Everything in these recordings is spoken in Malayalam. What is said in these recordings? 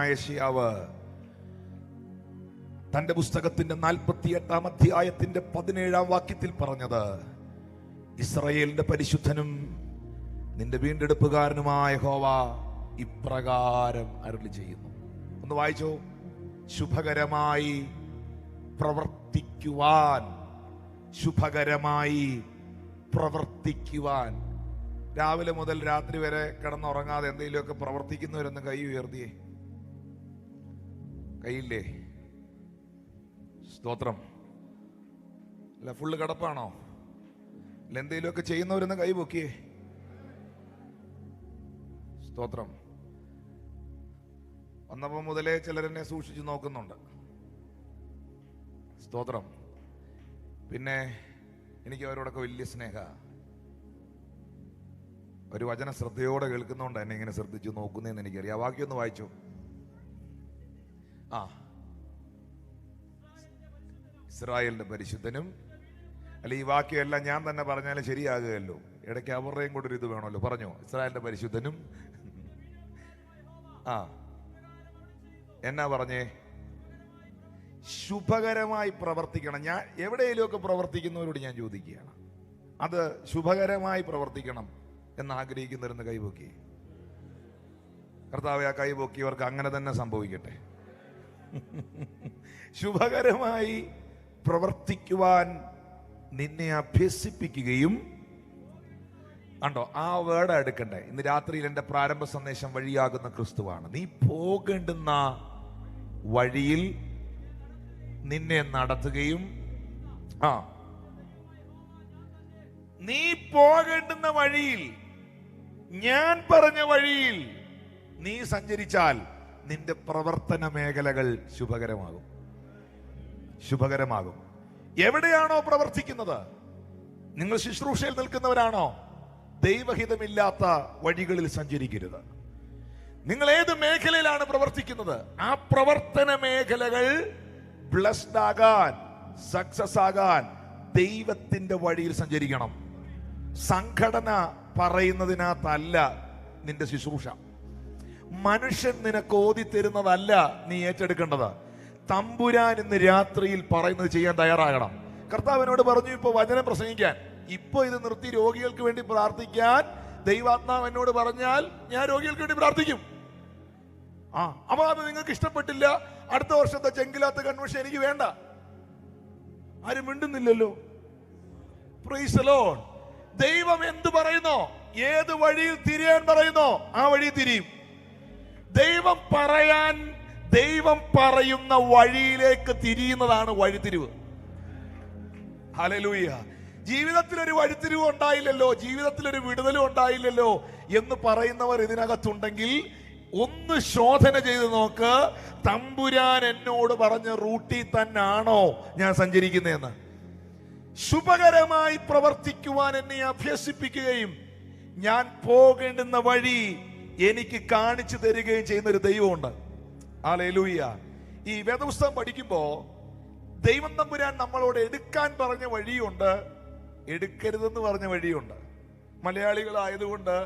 യെശയ്യാവ് തന്റെ പുസ്തകത്തിന്റെ 48-ാം അധ്യായത്തിന്റെ 17-ാം വാക്യത്തിൽ പറഞ്ഞത്, ഇസ്രായേലിന്റെ പരിശുദ്ധനും നിന്റെ വീണ്ടെടുപ്പുകാരനുമായ യഹോവ ഇപ്രകാരം അരുളി ചെയ്യുന്നു. ഒന്ന് വായിച്ചോ. ശുഭകരമായി പ്രവർത്തിക്കുവാൻ, ശുഭകരമായി പ്രവർത്തിക്കുവാൻ. രാവിലെ മുതൽ രാത്രി വരെ കിടന്നുറങ്ങാതെ എന്തെങ്കിലുമൊക്കെ പ്രവർത്തിക്കുന്നവരൊന്ന് കൈ ഉയർത്തിയേ. കൈയില്ലേ? സ്തോത്രം. അല്ല, ഫുള്ള് കിടപ്പാണോ? അല്ല, എന്തെങ്കിലുമൊക്കെ ചെയ്യുന്നവരൊന്ന് കൈ പൊക്കിയേ. സ്തോത്രം. വന്നപ്പോൾ മുതലേ ചിലരെന്നെ സൂക്ഷിച്ചു നോക്കുന്നുണ്ട്. സ്തോത്രം. പിന്നെ എനിക്ക് അവരോടൊക്കെ വലിയ സ്നേഹ. ഒരു വചനം ശ്രദ്ധയോടെ കേൾക്കുന്നതുകൊണ്ട് എന്നെ ഇങ്ങനെ ശ്രദ്ധിച്ചു നോക്കുന്നതെന്ന് എനിക്കറിയാം. വാക്യം ഒന്ന് വായിച്ചു. ഇസ്രായേലിന്റെ പരിശുദ്ധനും. അല്ല, ഈ വാക്യമെല്ലാം ഞാൻ തന്നെ പറഞ്ഞാലും ശരിയാകുകയല്ലോ. ഇടയ്ക്ക് അവരുടെയും കൂടെ ഒരു ഇത് വേണമല്ലോ. പറഞ്ഞോ. ഇസ്രായേലിന്റെ പരിശുദ്ധനും. എന്നാ പറഞ്ഞേ? ശുഭകരമായി പ്രവർത്തിക്കണം. ഞാൻ എവിടെയെങ്കിലുമൊക്കെ പ്രവർത്തിക്കുന്നവരോട് ഞാൻ ചോദിക്കുകയാണ്, അത് ശുഭകരമായി പ്രവർത്തിക്കണം എന്ന് ആഗ്രഹിക്കുന്നവരെന്ന് കൈപൊക്കി. കർത്താവേ, ആ കൈപൊക്കിയവർക്ക് അങ്ങനെ തന്നെ സംഭവിക്കട്ടെ. ശുഭകരമായി പ്രവർത്തിക്കുവാൻ നിന്നെ അഭ്യസിപ്പിക്കുകയും. കണ്ടോ, ആ വേർഡ് എടുക്കണ്ടേ. ഇന്ന് രാത്രിയിൽ എൻ്റെ പ്രാരംഭ സന്ദേശം വഴിയാകുന്ന ക്രിസ്തുവാണ്. നീ പോകേണ്ടുന്ന വഴിയിൽ നിന്നെ നടത്തുകയും, നീ പോകേണ്ടുന്ന വഴിയിൽ, ഞാൻ പറഞ്ഞ വഴിയിൽ നീ സഞ്ചരിച്ചാൽ നിന്റെ പ്രവർത്തന മേഖലകൾ ശുഭകരമാകും. ശുഭകരമാകും. എവിടെയാണോ പ്രവർത്തിക്കുന്നത്, നിങ്ങൾ ശുശ്രൂഷയിൽ നിൽക്കുന്നവരാണോ, ദൈവഹിതമില്ലാത്ത വഴികളിൽ സഞ്ചരിക്കരുത്. നിങ്ങൾ ഏത് മേഖലയിലാണ് പ്രവർത്തിക്കുന്നത്, ആ പ്രവർത്തന മേഖലകൾ ബ്ലെസ്ഡ് ആകാൻ, സക്സസ് ആകാൻ ദൈവത്തിന്റെ വഴിയിൽ സഞ്ചരിക്കണം. സംഘടന പറയുന്നതിനകത്തല്ല നിന്റെ ശുശ്രൂഷ. മനുഷ്യൻ നിനക്ക് ഓതി തരുന്നതല്ല നീ ഏറ്റെടുക്കേണ്ടത്. തമ്പുരാൻ ഇന്ന് രാത്രിയിൽ പറയുന്നത് ചെയ്യാൻ തയ്യാറാകണം. കർത്താവിനോട് പറഞ്ഞു, ഇപ്പൊ വചനം പ്രസംഗിക്കാൻ, ഇപ്പൊ ഇത് നിർത്തി രോഗികൾക്ക് വേണ്ടി പ്രാർത്ഥിക്കാൻ ദൈവാത്മാവ് എന്നോട് പറഞ്ഞാൽ ഞാൻ രോഗികൾക്ക് വേണ്ടി പ്രാർത്ഥിക്കും. അപ്പൊ അത് നിങ്ങൾക്ക് ഇഷ്ടപ്പെട്ടില്ല, അടുത്ത വർഷത്തെ ചെങ്കിലാത്ത കൺവെൻഷൻ എനിക്ക് വേണ്ട. ആരും മിണ്ടുന്നില്ലല്ലോ. Praise the Lord. ദൈവം എന്ത് പറയുന്നോ, ഏത് വഴിയിൽ തിരിയാൻ പറയുന്നോ ആ വഴി തിരിയും. ദൈവം പറയുന്ന വഴിയിലേക്ക് തിരിയുന്നതാണ് വഴിത്തിരിവ്. ഹല്ലേലൂയ. ജീവിതത്തിൽ ഒരു വഴിത്തിരിവ് ഉണ്ടായില്ലല്ലോ, ജീവിതത്തിൽ ഒരു വിടുതലും ഉണ്ടായില്ലല്ലോ എന്ന് പറയുന്നവർ ഇതിനകത്തുണ്ടെങ്കിൽ ഒന്ന് ശോധന ചെയ്ത് നോക്ക്. തമ്പുരാൻ എന്നോട് പറഞ്ഞ റൂട്ടിൽ തന്നെയാണോ ഞാൻ സഞ്ചരിക്കുന്നതെന്ന്. ശുഭകരമായി പ്രവർത്തിക്കുവാൻ എന്നെ അഭ്യസിപ്പിക്കുകയും ഞാൻ പോകേണ്ടുന്ന വഴി എനിക്ക് കാണിച്ചു തരികയും ചെയ്യുന്ന ഒരു ദൈവമുണ്ട്. ഹല്ലേലൂയ. ഈ വേദപുസ്തകം പഠിക്കുമ്പോ ദൈവം തമ്പുരാൻ നമ്മളോട് എടുക്കാൻ പറഞ്ഞ വഴിയുണ്ട്, എടുക്കരുതെന്ന് പറഞ്ഞ വഴിയുണ്ട്. മലയാളികളായതുകൊണ്ട്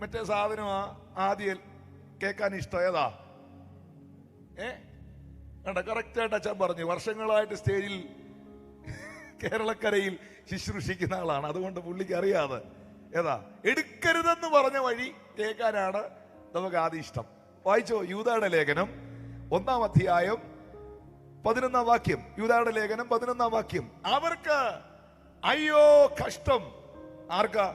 മറ്റേ സാധനം ആദ്യം കേൾക്കാൻ ഇഷ്ടം ഏതാ? കറക്റ്റായിട്ട് അച്ഛൻ പറഞ്ഞു. വർഷങ്ങളായിട്ട് സ്റ്റേജിൽ കേരളക്കരയിൽ ശുശ്രൂഷിക്കുന്ന ആളാണ്, അതുകൊണ്ട് പുള്ളിക്ക് അറിയാതെ ഏതാ. എടുക്കരുതെന്ന് പറഞ്ഞ വഴി കേൾക്കാനാണ് നമുക്ക് ആദ്യം ഇഷ്ടം. വായിച്ചോ. യൂദായുടെ ലേഖനം 1-ാം അധ്യായം 11-ാം വാക്യം. യൂദായുടെ ലേഖനം 11-ാം വാക്യം. അവർക്ക് അയ്യോ കഷ്ടം. ആർക്കാ?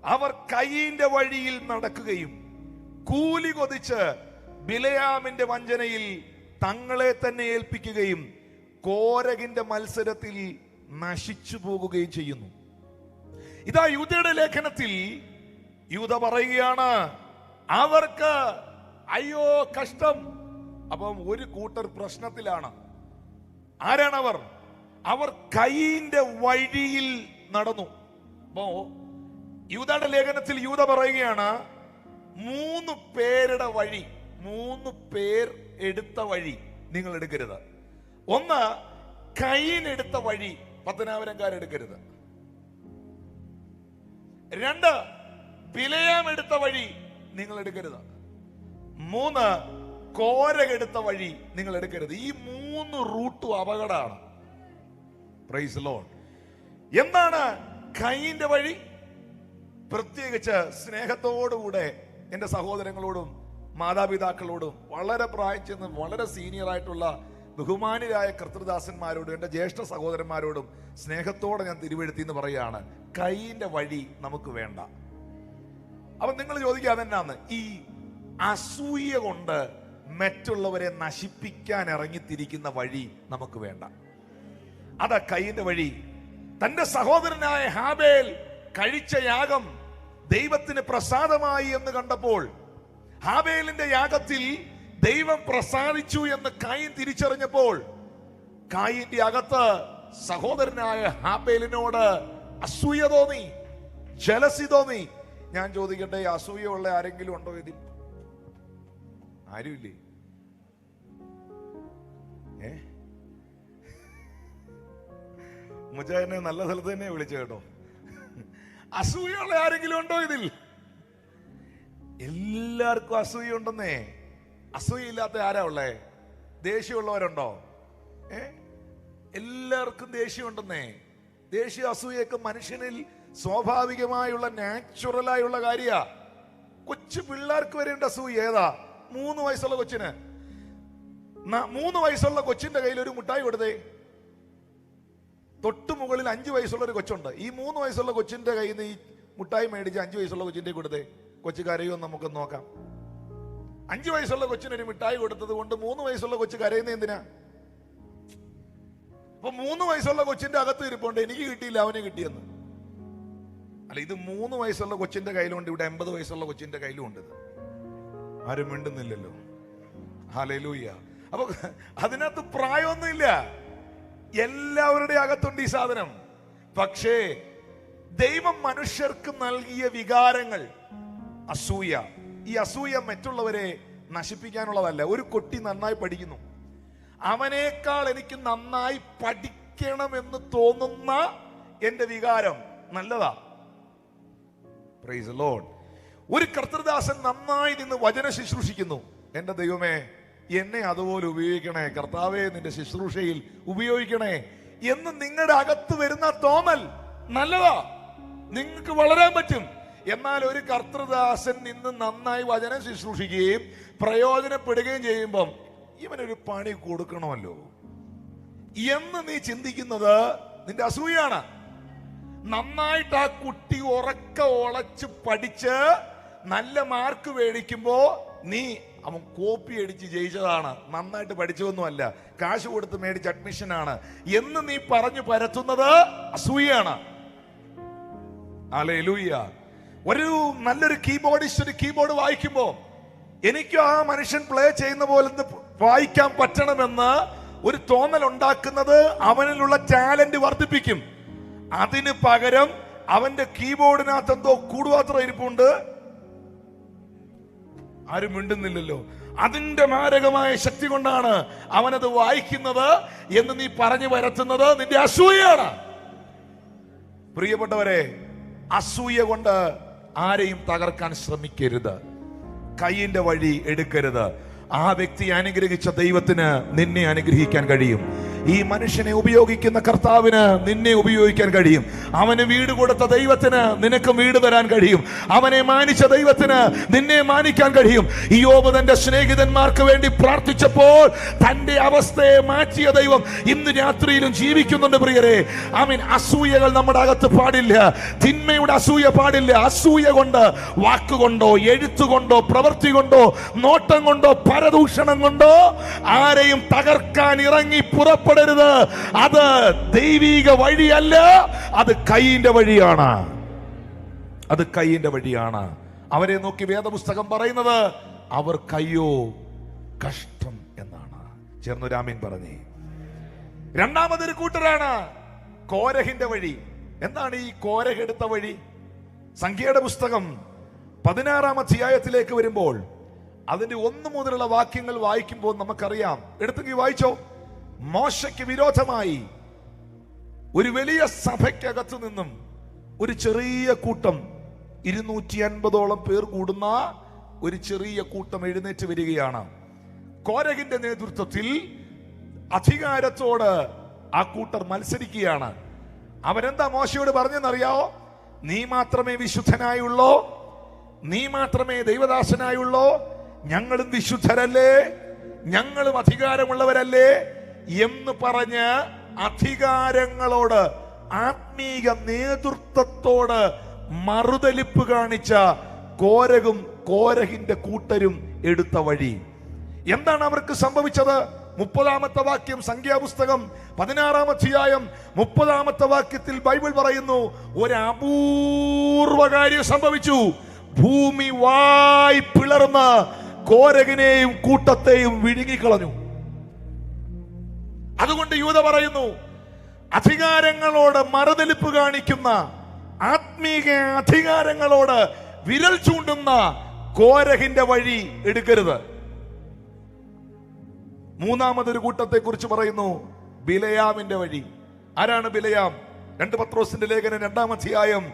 അവർ കയീന്റെ വഴിയിൽ നടക്കുകയും കൂലി കൊതിച്ച് ബിലയാമിന്റെ വഞ്ചനയിൽ തങ്ങളെ തന്നെ ഏൽപ്പിക്കുകയും കോരകിന്റെ മത്സരത്തിൽ നശിച്ചു പോകുകയും ചെയ്യുന്നു. ഇതാ യൂദയുടെ ലേഖനത്തിൽ യൂദ പറയുകയാണ്, അവർക്ക് അയ്യോ കഷ്ടം. അപ്പം ഒരു കൂട്ടർ പ്രശ്നത്തിലാണ്. ആരാണവർ? അവർ കയീന്റെ വഴിയിൽ നടന്നു. അപ്പോ യൂദയുടെ ലേഖനത്തിൽ യൂദ പറയുകയാണ്, 3 പേരുടെ വഴി, 3 പേർ എടുത്ത വഴി നിങ്ങൾ എടുക്കരുത്. ഒന്ന്, കയീൻ എടുത്ത വഴി 10,000 എടുക്കരുത്. 2, ബിലയാം എടുത്ത വഴി നിങ്ങൾ എടുക്കരുത്. 3, കോരകെടുത്ത വഴി നിങ്ങൾ എടുക്കരുത്. ഈ 3 റൂട്ടും അപകടമാണ്. Praise lord. എന്താണ് കയീന്റെ വഴി? പ്രത്യേകിച്ച് സ്നേഹത്തോടുകൂടെ എൻ്റെ സഹോദരങ്ങളോടും മാതാപിതാക്കളോടും വളരെ പ്രായം ചെന്ന് വളരെ സീനിയർ ആയിട്ടുള്ള ബഹുമാന്യരായ കർത്തൃദാസന്മാരോടും എൻ്റെ ജ്യേഷ്ഠ സഹോദരന്മാരോടും സ്നേഹത്തോടെ ഞാൻ തിരുവെഴുത്തി എന്ന് പറയുകയാണ്, കയീന്റെ വഴി നമുക്ക് വേണ്ട. അപ്പൊ നിങ്ങൾ ചോദിക്കുക അതെന്നാന്ന്? ഈ അസൂയ കൊണ്ട് മറ്റുള്ളവരെ നശിപ്പിക്കാൻ ഇറങ്ങിത്തിരിക്കുന്ന വഴി നമുക്ക് വേണ്ട. അതാ കയീന്റെ വഴി. തന്റെ സഹോദരനായ ഹാബേൽ കഴിച്ച യാഗം ദൈവത്തിന് പ്രസാദമായി എന്ന് കണ്ടപ്പോൾ, ഹാബേലിന്റെ യാഗത്തിൽ ദൈവം പ്രസാദിച്ചു എന്ന് കയീൻ തിരിച്ചറിഞ്ഞപ്പോൾ, കയീന്റെ അകത്ത് സഹോദരനായ ഹാബേലിനോട് അസൂയ തോന്നി, ജലസി തോന്നി. ഞാൻ ചോദിക്കട്ടെ, അസൂയുള്ള ആരെങ്കിലും ഉണ്ടോ ഇതിൽ? ആരുമില്ലേ? മുജാഹിദിനെ നല്ല സ്ഥലത്ത് തന്നെ വിളിച്ചു കേട്ടോ. അസൂയുള്ള ആരെങ്കിലും ഉണ്ടോ ഇതിൽ? എല്ലാവർക്കും അസൂയ ഉണ്ടെന്നേ. അസൂയയില്ലാത്ത ആരാ ഉള്ളേ? ദേഷ്യമുള്ളവരുണ്ടോ? എല്ലാവർക്കും ദേഷ്യമുണ്ടെന്നേ. ദേഷ്യ അസൂയൊക്കെ മനുഷ്യനിൽ സ്വാഭാവികമായുള്ള നാച്ചുറലായുള്ള കാര്യ. കൊച്ചു പിള്ളേർക്ക് വരെ ഉണ്ട് അസൂയ. ഏതാ? 3 വയസ്സുള്ള കൊച്ചിന്, 3 വയസ്സുള്ള കൊച്ചിന്റെ കയ്യിൽ ഒരു മുട്ടായി കൊടുത്തേ. തൊട്ടു മുകളിൽ 5 വയസ്സുള്ള ഒരു കൊച്ചുണ്ട്. ഈ 3 വയസ്സുള്ള കൊച്ചിന്റെ കയ്യിൽ നിന്ന് ഈ മുട്ടായി മേടിച്ച് 5 വയസ്സുള്ള കൊച്ചിന്റെ കൊടുത്തേ. കൊച്ചു കരയോ നമുക്ക് നോക്കാം. 5 വയസ്സുള്ള കൊച്ചിനൊരു മിഠായി കൊടുത്തത് കൊണ്ട് 3 വയസ്സുള്ള കൊച്ചു കരയുന്ന എന്തിനാ? അപ്പൊ 3 വയസ്സുള്ള കൊച്ചിന്റെ അകത്ത് ഇരിപ്പുണ്ട്, എനിക്ക് കിട്ടിയില്ല അവന് കിട്ടിയെന്ന്. അല്ല, ഇത് 3 വയസ്സുള്ള കൊച്ചിന്റെ കയ്യിലുണ്ട്, ഇവിടെ 80 വയസ്സുള്ള കൊച്ചിന്റെ കയ്യിലും ഉണ്ട്. ആരും മിണ്ടുന്നില്ലല്ലോ. ഹല്ലേലൂയ. അപ്പൊ അതിനകത്ത് പ്രായമൊന്നുമില്ല, എല്ലാവരുടെ അകത്തുണ്ട് ഈ സാധനം. പക്ഷേ ദൈവം മനുഷ്യർക്ക് നൽകിയ വികാരങ്ങൾ അസൂയ. ഈ അസൂയ മറ്റുള്ളവരെ നശിപ്പിക്കാനുള്ളതല്ല. ഒരു കുട്ടി നന്നായി പഠിക്കുന്നു, അവനേക്കാൾ എനിക്ക് നന്നായി പഠിക്കണമെന്ന് തോന്നുന്ന എന്റെ വികാരം നല്ലതാ. Praise the Lord. ഒരു കർത്തൃദാസൻ നന്നായി നിന്ന് വചന ശുശ്രൂഷിക്കുന്നു, എന്റെ ദൈവമേ എന്നെ അതുപോലെ ഉപയോഗിക്കണേ, കർത്താവേ നിന്റെ ശുശ്രൂഷയിൽ ഉപയോഗിക്കണേ എന്ന് നിങ്ങളുടെ അകത്ത് വരുന്ന തോന്നൽ നല്ലതാ, നിങ്ങൾക്ക് വളരാൻ പറ്റും. എന്നാൽ ഒരു കർത്തൃദാസൻ നിന്ന് നന്നായി വചനം ശുശ്രൂഷിക്കുകയും പ്രയോജനപ്പെടുകയും ചെയ്യുമ്പം ഇവനൊരു പണി കൊടുക്കണമല്ലോ എന്ന് നീ ചിന്തിക്കുന്നത് നിന്റെ അസൂയാണ്. നന്നായിട്ട് ആ കുട്ടി ഉറക്ക ഉളച്ച് പഠിച്ച് നല്ല മാർക്ക് മേടിക്കുമ്പോ നീ അവൻ കോപ്പി അടിച്ച് ജയിച്ചതാണ്, നന്നായിട്ട് പഠിച്ചതൊന്നുമല്ല, കാശ് കൊടുത്ത് മേടിച്ച അഡ്മിഷനാണ് എന്ന് നീ പറഞ്ഞു പരത്തുന്നത് അസൂയാണ്. ഹല്ലേലൂയ. ഒരു നല്ലൊരു കീബോർഡിസ്റ്റ് ഒരു കീബോർഡ് വായിക്കുമ്പോ എനിക്കും ആ മനുഷ്യൻ പ്ലേ ചെയ്യുന്ന പോലെ വായിക്കാൻ പറ്റണമെന്ന് ഒരു തോന്നൽ ഉണ്ടാക്കുന്നത് അവനിലുള്ള ടാലന്റ് വർദ്ധിപ്പിക്കും. അതിന് പകരം അവന്റെ കീബോർഡിനകത്ത് എന്തോ കൂടുപാത്ര ഇരിപ്പുണ്ട്, ആരും മിണ്ടുന്നില്ലല്ലോ. അതിന്റെ മാരകമായ ശക്തി കൊണ്ടാണ് അവനത് വായിക്കുന്നത് എന്ന് നീ പറഞ്ഞു വരത്തുന്നത് നിന്റെ അസൂയയാണ്. പ്രിയപ്പെട്ടവരെ, അസൂയ കൊണ്ട് ആരെയും തകർക്കാൻ ശ്രമിക്കരുത്. കയ്യിന്റെ വഴി എടുക്കരുത്. ആ വ്യക്തി അനുഗ്രഹിച്ച ദൈവത്തിന് നിന്നെ അനുഗ്രഹിക്കാൻ കഴിയും. ഈ മനുഷ്യനെ ഉപയോഗിക്കുന്ന കർത്താവിന് നിന്നെ ഉപയോഗിക്കാൻ കഴിയും. അവന് വീട് കൊടുത്ത ദൈവത്തിന് നിനക്ക് വീട് തരാൻ കഴിയും. അവനെ മാനിച്ച ദൈവത്തിന് നിന്നെ മാനിക്കാൻ കഴിയും. യോബ് തന്റെ സ്നേഹിതന്മാർക്ക് വേണ്ടി പ്രാർത്ഥിച്ചപ്പോൾ തന്റെ അവസ്ഥയെ മാറ്റിയ ദൈവം ഇന്ന് രാത്രിയിലും ജീവിക്കുന്നുണ്ട്. പ്രിയരെ, ആമീൻ. അസൂയകൾ നമ്മുടെ അകത്ത് പാടില്ല. തിന്മയുടെ അസൂയ പാടില്ല. അസൂയ കൊണ്ട് വാക്കുകൊണ്ടോ എഴുത്തുകൊണ്ടോ പ്രവൃത്തി കൊണ്ടോ നോട്ടം കൊണ്ടോ പരദൂഷണം കൊണ്ടോ ആരെയും തകർക്കാൻ ഇറങ്ങി പുറപ്പെടരുത്. അത് ദൈവിക വഴിയല്ല, അത് കയ്യിന്റെ വഴിയാണ്. അത് കയ്യിന്റെ വഴിയാണ്. അവരെ നോക്കി വേദപുസ്തകം പറയുന്നത് അവർ കയ്യോ കഷ്ടം എന്നാണ്. ചേർന്നൊരു ആമീൻ പറഞ്ഞേ. രണ്ടാമതൊരു കൂട്ടരാണ് കോരഹിന്റെ വഴി. എന്താണ് ഈ കോരഹെടുത്ത വഴി? സംഖ്യയുടെ പുസ്തകം 16-ാം അധ്യായത്തിലേക്ക് വരുമ്പോൾ അതിന്റെ 1 മുതലുള്ള വാക്യങ്ങൾ വായിക്കുമ്പോൾ നമുക്കറിയാം. എടുത്തെങ്കിൽ വായിച്ചോ. മോശയ്ക്ക് വിരോധമായി ഒരു വലിയ സഭയ്ക്കകത്തു നിന്നും ഒരു ചെറിയ കൂട്ടം, 250ഓളം പേർ കൂടുന്ന ഒരു ചെറിയ കൂട്ടം എഴുന്നേറ്റ് വരികയാണ്. കോരഹിന്റെ നേതൃത്വത്തിൽ അധികാരത്തോട് ആ കൂട്ടർ മത്സരിക്കുകയാണ്. അവരെന്താ മോശയോട് പറഞ്ഞെന്നറിയാവോ? നീ മാത്രമേ വിശുദ്ധനായുള്ളോ, നീ മാത്രമേ ദൈവദാസനായുള്ളോ, ഞങ്ങളും വിശുദ്ധരല്ലേ, ഞങ്ങളും അധികാരമുള്ളവരല്ലേ എന്ന് പറഞ്ഞ് അധികാരങ്ങളോട്, ആത്മീക നേതൃത്വത്തോട് മറുതലിപ്പ് കാണിച്ച കോരഹും കോരഹിന്റെ കൂട്ടരും എടുത്ത വഴി. എന്താണ് അവർക്ക് സംഭവിച്ചത്? 30-ാമത്തെ വാക്യം, സംഖ്യാപുസ്തകം 16-ാം അധ്യായം 30-ാമത്തെ വാക്യത്തിൽ ബൈബിൾ പറയുന്നു, ഒരു അപൂർവ കാര്യം സംഭവിച്ചു. ഭൂമി വായ് പിളർന്ന് കോരഹിനെയും കൂട്ടത്തെയും വിഴുങ്ങിക്കളഞ്ഞു. അതുകൊണ്ട് യൂദ പറയുന്നു, അധികാരങ്ങളോട് മറുതലിപ്പ് കാണിക്കുന്ന, ആത്മീക അധികാരങ്ങളോട് വിരൽ ചൂണ്ടുന്ന കോരഹിന്റെ വഴി എടുക്കരുത്. മൂന്നാമതൊരു കൂട്ടത്തെ കുറിച്ച് പറയുന്നു, ബിലയാമിന്റെ വഴി. ആരാണ് ബിലയാം? 2 പത്രോസിന്റെ ലേഖനം 2-ാം അധ്യായം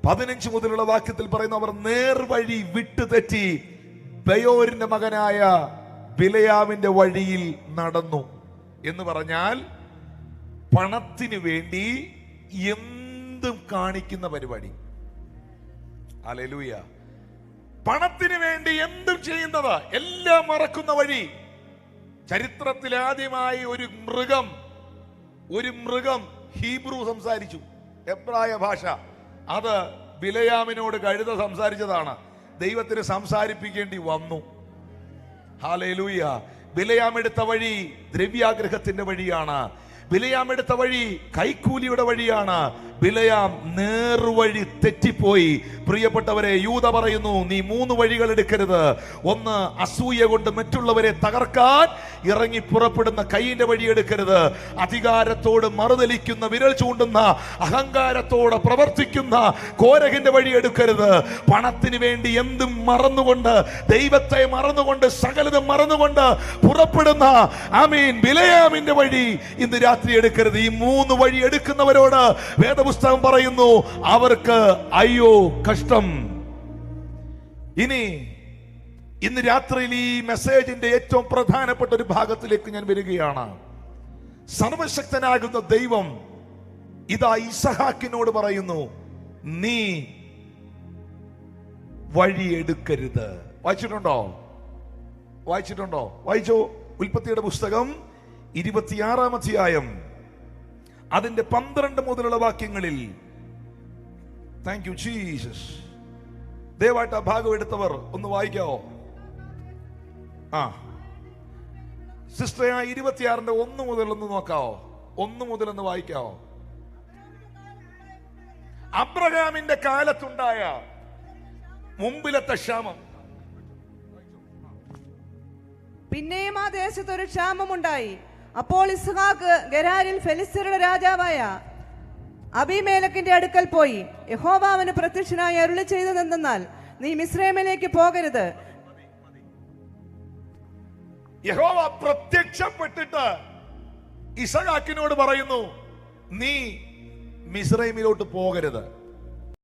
15 മുതലുള്ള വാക്യത്തിൽ പറയുന്നു, അവർ നേർവഴി വിട്ടുതെറ്റി ബയോരിന്റെ മകനായ ബിലയാമിന്റെ വഴിയിൽ നടന്നു. എന്ന് പറഞ്ഞാൽ പണത്തിന് വേണ്ടി എന്തും കാണിക്കുന്ന പരിപാടി. ഹല്ലേലൂയ. പണത്തിന് വേണ്ടി എന്തും ചെയ്യുന്നത്, എല്ലാം മറക്കുന്ന വഴി. ചരിത്രത്തിൽ ആദ്യമായി ഒരു മൃഗം ഹീബ്രു സംസാരിച്ചു, എബ്രായ ഭാഷ. അത് ബിലയാമിനോട് കഴുത സംസാരിച്ചതാണ്. ദൈവത്തിന് സംസാരിപ്പിക്കേണ്ടി വന്നു. ഹല്ലേലൂയ. ബിലയാം എടുത്ത വഴി ദ്രവ്യാഗ്രഹത്തിന്റെ വഴിയാണ്. ബിലയാം എടുത്ത വഴി കൈക്കൂലിയുടെ വഴിയാണ്. ബിലയാം നേർവഴി തെറ്റിപ്പോയി. പ്രിയപ്പെട്ടവരെ, യൂദ പറയുന്നു, നീ 3 വഴികൾ എടുക്കരുത്. ഒന്ന്, അസൂയ കൊണ്ട് മറ്റുള്ളവരെ തകർക്കാൻ ഇറങ്ങി പുറപ്പെടുന്ന കൈയിന്റെ വഴി എടുക്കരുത്. അധികാരത്തോട് മറുതലിക്കുന്ന, വിരൽ ചൂണ്ടുന്ന, അഹങ്കാരത്തോടെ പ്രവർത്തിക്കുന്ന കോരഹിന്റെ വഴി എടുക്കരുത്. പണത്തിന് വേണ്ടി എന്തും മറന്നുകൊണ്ട്, ദൈവത്തെ മറന്നുകൊണ്ട്, സകലതും മറന്നുകൊണ്ട് പുറപ്പെടുന്ന ബിലയാമിന്റെ വഴി ഇന്ന് രാത്രി എടുക്കരുത്. ഈ 3 വഴി എടുക്കുന്നവരോട് വേദപുസ്തകം പറയുന്നു, അവർക്ക് അയ്യോ കഷ്ടം. ഇന്ന് രാത്രിയിൽ ഈ മെസ്സേജിന്റെ ഏറ്റവും പ്രധാനപ്പെട്ട ഒരു ഭാഗത്തിലേക്ക് ഞാൻ വരികയാണ്. സർവശക്തനാകുന്ന ദൈവം ഇതാ ഇസഹാക്കിനോട് പറയുന്നു, നീ വഴി എടുക്കരുത്. വായിച്ചിട്ടുണ്ടോ? വായിച്ചോ? ഉൽപ്പത്തിയുടെ പുസ്തകം 26-ാം അധ്യായം അതിന്റെ 12 മുതലുള്ള വാക്യങ്ങളിൽ. Thank you Jesus. ദയവായിട്ട് ആ ഭാഗം എടുത്തവർ ഒന്ന് വായിക്കാവോ? സിസ്റ്റർ, ആ 26-ന്റെ 1 മുതൽ ഒന്ന് നോക്കാവോ? 1 മുതൽ ഒന്ന് വായിക്കാവോ? അബ്രഹാമിന്റെ കാലത്തുണ്ടായ മുമ്പിലത്തെ ക്ഷാമം. പിന്നെയും ആ ദേശത്ത് ഒരു ക്ഷാമമുണ്ടായി. അപ്പോൾ ഇസ്ഹാക്ക് ഗെരാരിൽ ഫെലിസ്ത്യരുടെ രാജാവായ അബീമേലെക്കിന്റെ അടുക്കൽ പോയി. യഹോവ അവന് പ്രത്യക്ഷനായി അരുളി ചെയ്തതെന്തെന്നാൽ, നീ മിസ്രൈമിലേക്ക് പോകരുത്. യഹോവ പ്രത്യക്ഷപ്പെട്ടിട്ട് ഇസഹാക്കിനോട് പറയുന്നു, നീ മിസ്രൈമിലോട്ട് പോകരുത്.